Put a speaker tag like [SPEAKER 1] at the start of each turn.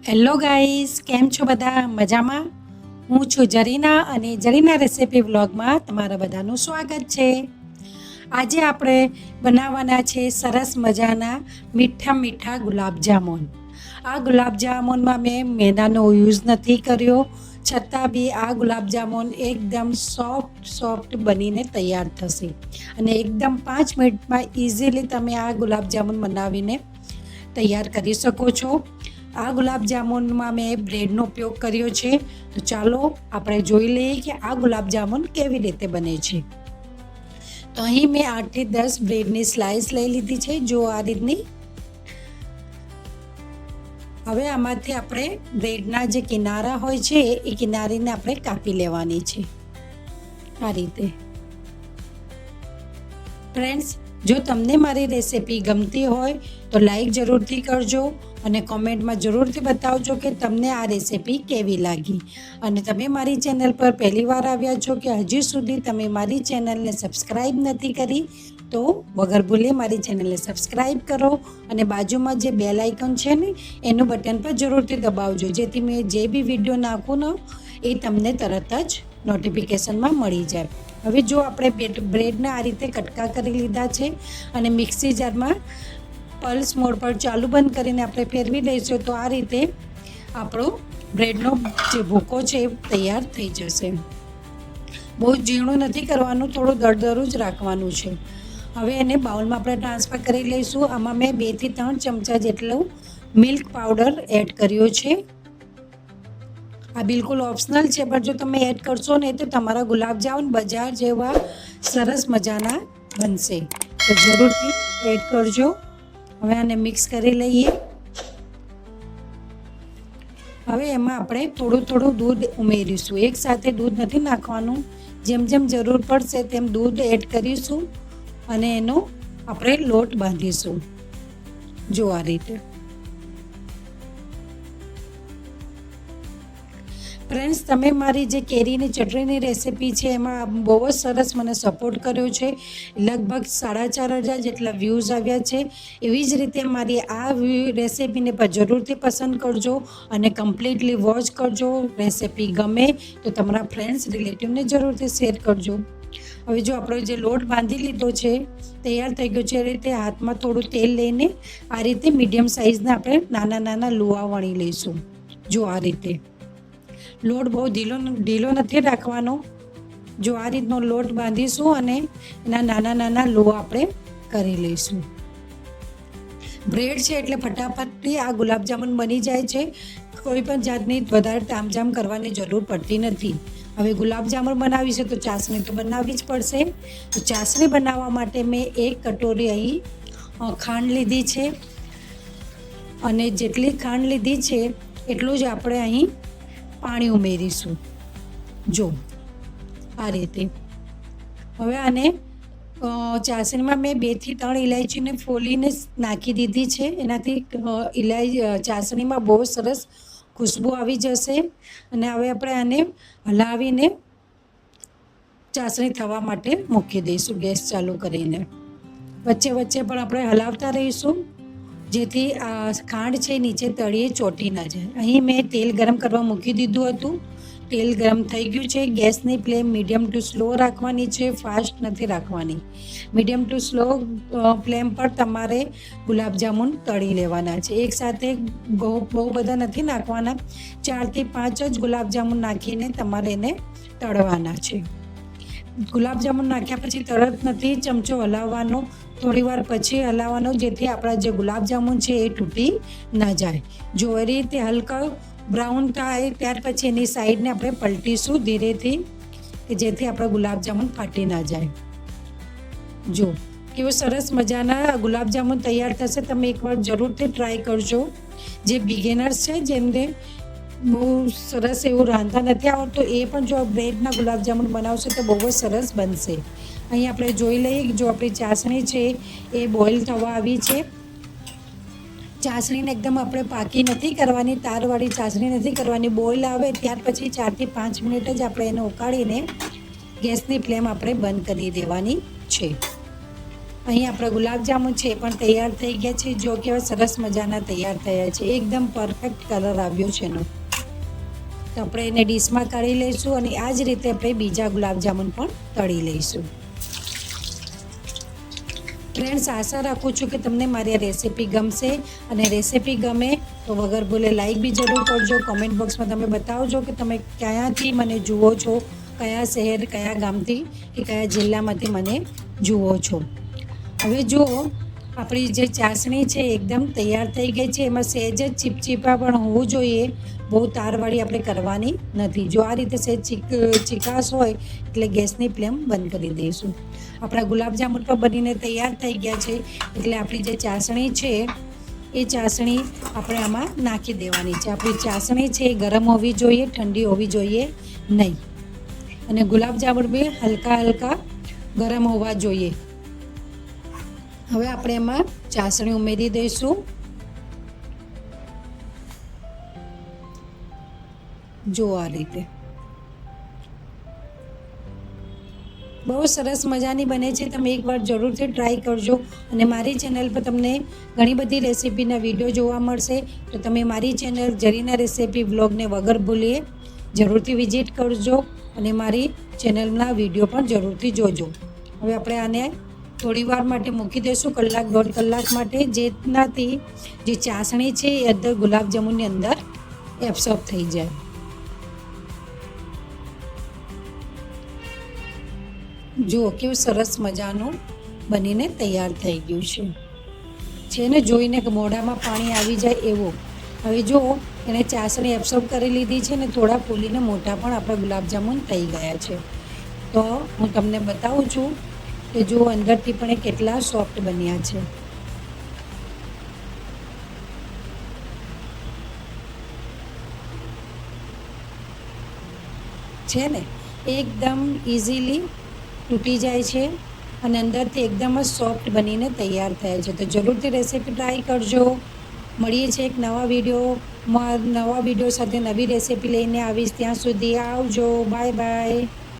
[SPEAKER 1] Hello guys, કેમ છો બધા? મજામાં? હું છું જરીના અને જરીના રેસીપી વ્લોગમાં તમારા બધાનું સ્વાગત છે. આજે આપણે બનાવવાના છે સરસ મજાના મીઠા મીઠા ગુલાબજામુન. આ ગુલાબજામુનમાં મેં મેદાનો યુઝ નથી કર્યો, છતાં બી આ ગુલાબજામુન એકદમ સોફ્ટ બનીને તૈયાર થશે અને એકદમ 5 મિનિટમાં ઇઝીલી તમે આ ગુલાબજામુન બનાવીને તૈયાર કરી શકો છો. આ ગુલાબજામુનમાં મેં બ્રેડનો ઉપયોગ કર્યો છે. તો ચાલો આપણે જોઈ લઈએ કે આ ગુલાબજામુન કેવી રીતે બને છે. તો અહીં મેં 8 થી 10 બ્રેડની સ્લાઇસ લઈ લીધી છે, જો આ રીતની. હવે આમાંથી આપણે બ્રેડના જે કિનારા હોય છે એ કિનારીને આપણે કાપી લેવાની છે આ રીતે. ફ્રેન્ડ્સ, જો તમને મારી રેસીપી ગમતી હોય તો લાઈક જરૂરથી કરજો અને કોમેન્ટમાં જરૂરથી બતાવજો કે તમને આ રેસીપી કેવી લાગી. અને તમે મારી ચેનલ પર પહેલી વાર આવ્યા છો કે હજી સુધી તમે મારી ચેનલને સબસ્ક્રાઈબ નથી કરી તો વગર ભૂલે મારી ચેનલને સબસ્ક્રાઈબ કરો અને બાજુમાં જે બેલ આઇકન છે ને એનું બટન પર જરૂરથી દબાવજો, જેથી મેં જે બી વિડીયો નાખું ને એ તમને તરત જ નોટિફિકેશનમાં મળી જાય. હવે જો આપણે બ્રેડને આ રીતે કટકા કરી લીધા છે અને મિક્સી જારમાં પલ્સ મોડ પર ચાલુ બંધ કરીને આપણે ફેરવી લઈશું તો આ રીતે આપણો બ્રેડનો જે ભૂકો છે એ તૈયાર થઈ જશે. બહુ ઝીણું નથી કરવાનું, થોડું દરદરું જ રાખવાનું છે. હવે એને બાઉલમાં આપણે ટ્રાન્સફર કરી લઈશું. આમાં મેં 2 થી 3 ચમચા જેટલું મિલ્ક પાવડર એડ કર્યો છે. આ બિલકુલ ઓપ્શનલ છે, પણ જો તમે એડ કરશો ને તો તમારા ગુલાબજામુન બજાર જેવા સરસ મજાના બનશે, તો જરૂરથી એડ કરજો. હવે આને મિક્સ કરી લઈએ. હવે એમાં આપણે થોડું દૂધ ઉમેરીશું. એકસાથે દૂધ નથી નાખવાનું, જેમ જેમ જરૂર પડશે તેમ દૂધ એડ કરીશું અને એનો આપણે લોટ બાંધીશું, જો આ રીતે. ફ્રેન્ડ્સ, તમે મારી જે કેરીની ચટણીની રેસીપી છે એમાં બહુ જ સરસ મને સપોર્ટ કર્યો છે. લગભગ 4,500 જેટલા વ્યૂઝ આવ્યા છે. એવી જ રીતે મારી આ રેસીપીને પણ જરૂરથી પસંદ કરજો અને કમ્પ્લીટલી વોચ કરજો. રેસીપી ગમે તો તમારા ફ્રેન્ડ્સ રિલેટિવને જરૂરથી શેર કરજો. હવે જો આપણો જે લોટ બાંધી લીધો છે તૈયાર થઈ ગયો છે. એ રીતે હાથમાં થોડું તેલ લઈને આ રીતે મીડિયમ સાઇઝના આપણે નાના નાના લુઆ વણી લઈશું, જો આ રીતે. લોટ બહુ ઢીલો નથી રાખવાનો. જો આ રીતનો લોટ બાંધીશું અને એના નાના નાના લુઆ આપણે કરી લઈશું. બ્રેડ છે એટલે ફટાફટથી આ ગુલાબજામુન બની જાય છે. કોઈ પણ જાતની વધારે તામઝામ કરવાની જરૂર પડતી નથી. હવે ગુલાબજામુન બનાવી છે તો ચાસણી તો બનાવવી જ પડશે. તો ચાસણી બનાવવા માટે મેં 1 કટોરી અહીં ખાંડ લીધી છે અને જેટલી ખાંડ લીધી છે એટલું જ આપણે અહીં પાણી ઉમેરીશું, જો આ રીતે. હવે આને ચાસણીમાં મેં 2 થી 3 ઇલાયચીને ફોલીને નાખી દીધી છે. એનાથી ચાસણીમાં બહુ સરસ ખુશ્બુ આવી જશે. અને હવે આપણે આને હલાવીને ચાસણી થવા માટે મૂકી દઈશું ગેસ ચાલુ કરીને. વચ્ચે વચ્ચે પણ આપણે હલાવતા રહીશું, જેથી આ ખાંડ છે નીચે તળિયે ચોંટી ના જાય. અહીં મેં તેલ ગરમ કરવા મૂકી દીધું હતું. તેલ ગરમ થઈ ગયું છે. ગેસની ફ્લેમ મીડિયમ ટુ સ્લો રાખવાની છે, ફાસ્ટ નથી રાખવાની. મીડિયમ ટુ સ્લો ફ્લેમ પર તમારે ગુલાબજામુન તળી લેવાના છે. એકસાથે બહુ બધા નથી નાખવાના, 4 થી 5 જ ગુલાબજામુન નાખીને તમારે એને તળવાના છે. ગુલાબજામુન નાખ્યા પછી તરત નથી ચમચો હલાવવાનો, થોડી વાર પછી હલાવવાનો, જેથી આપણા જે ગુલાબજામુન છે એ તૂટી ન જાય. જો એ રીતે હલકા બ્રાઉન થાય ત્યાર પછી એની સાઈડને આપણે પલટીશું ધીરેથી, કે જેથી આપણા ગુલાબજામુન ફાટી ના જાય. જો કેવો સરસ મજાના ગુલાબજામુન તૈયાર થશે. તમે એકવાર જરૂરથી ટ્રાય કરજો. જે બિગિનર્સ છે જેમને બહુ સરસ એવું રાંધતા નથી આવડતું એ પણ જો બ્રેડના ગુલાબજામુન બનાવશે તો બહુ જ સરસ બનશે. અહીં આપણે જોઈ લઈએ કે જો આપણી ચાસણી છે એ બોઇલ થવા આવી છે. ચાસણીને એકદમ આપણે પાકી નથી કરવાની, તારવાળી ચાસણી નથી કરવાની. બોઇલ આવે ત્યાર પછી 4 થી 5 મિનિટ જ આપણે એને ઉકાળીને ગેસની ફ્લેમ આપણે બંધ કરી દેવાની છે. અહીં આપણા ગુલાબજામુન છે એ પણ તૈયાર થઈ ગયા છે. જો કેવા સરસ મજાના તૈયાર થયા છે, એકદમ પરફેક્ટ કલર આવ્યો છે એનો. તો આપણે એને ડીશમાં કાઢી લઈશું અને આ જ રીતે આપણે બીજા ગુલાબજામુન પણ તળી લઈશું. ફ્રેન્ડ્સ, આશા રાખું છું કે તમને મારી આ રેસીપી ગમશે, અને રેસીપી ગમે તો વગર ભૂલે લાઈક બી જરૂર કરજો. કોમેન્ટ બોક્સમાં તમે બતાવજો કે તમે ક્યાંથી મને જુઓ છો, કયા શહેર, કયા ગામથી કે કયા જિલ્લામાંથી મને જુઓ છો. હવે જુઓ, આપણી જે ચાસણી છે એકદમ તૈયાર થઈ ગઈ છે. એમાં સહેજ જ ચીપચીપા પણ હોવું જોઈએ, બહુ તારવાળી આપણે કરવાની નથી. જો આ રીતે સહેજ ચીકાશ હોય એટલે ગેસની ફ્લેમ બંધ કરી દઈશું. આપણા ગુલાબજામુન પણ બનીને તૈયાર થઈ ગયા છે. એટલે આપણી જે ચાસણી છે એ ચાસણી આપણે આમાં નાખી દેવાની છે. આપણી ચાસણી છે એ ગરમ હોવી જોઈએ, ઠંડી હોવી જોઈએ નહીં. અને ગુલાબજામુન બી હલકા હલકા ગરમ હોવા જોઈએ. હવે આપણે એમાં ચાસણી ઉમેરી દઈશું. જો આ રીતે બહુ સરસ મજાની બને છે. તમે એકવાર જરૂરથી ટ્રાય કરજો. અને મારી ચેનલ પર તમને ઘણી બધી રેસીપીના વિડીયો જોવા મળશે. તો તમે મારી ચેનલ જરીના રેસીપી વ્લોગને વગર ભૂલીએ જરૂરથી વિઝિટ કરજો અને મારી ચેનલના વિડીયો પણ જરૂરથી જોજો. હવે આપણે આને થોડી વાર માટે મૂકી દઈશું, કલાક દોઢ કલાક માટે, જેનાથી જે ચાસણી છે એ અંદર ગુલાબજામુનની અંદર એબ્સોર્બ થઈ જાય. જુઓ કેવું સરસ મજાનું બનીને તૈયાર થઈ ગયું છે ને જોઈને કે મોઢામાં પાણી આવી જાય એવું. હવે જુઓ, એને ચાસણી એબ્સોર્બ કરી લીધી છે ને થોડા ફૂલીને મોટા પણ આપણા ગુલાબજામુન થઈ ગયા છે. તો હું તમને બતાવું છું કે જુઓ અંદરથી પણ એ કેટલા સોફ્ટ બન્યા છે ને એકદમ ઇઝીલી તૂટી જાય છે અને અંદરથી એકદમ જ સોફ્ટ બનીને તૈયાર થયા છે. તો જરૂરથી રેસીપી ટ્રાય કરજો. મળીએ છીએ એક નવા વિડીયો સાથે નવી રેસીપી લઈને આવીશ. ત્યાં સુધી આવજો. Bye bye.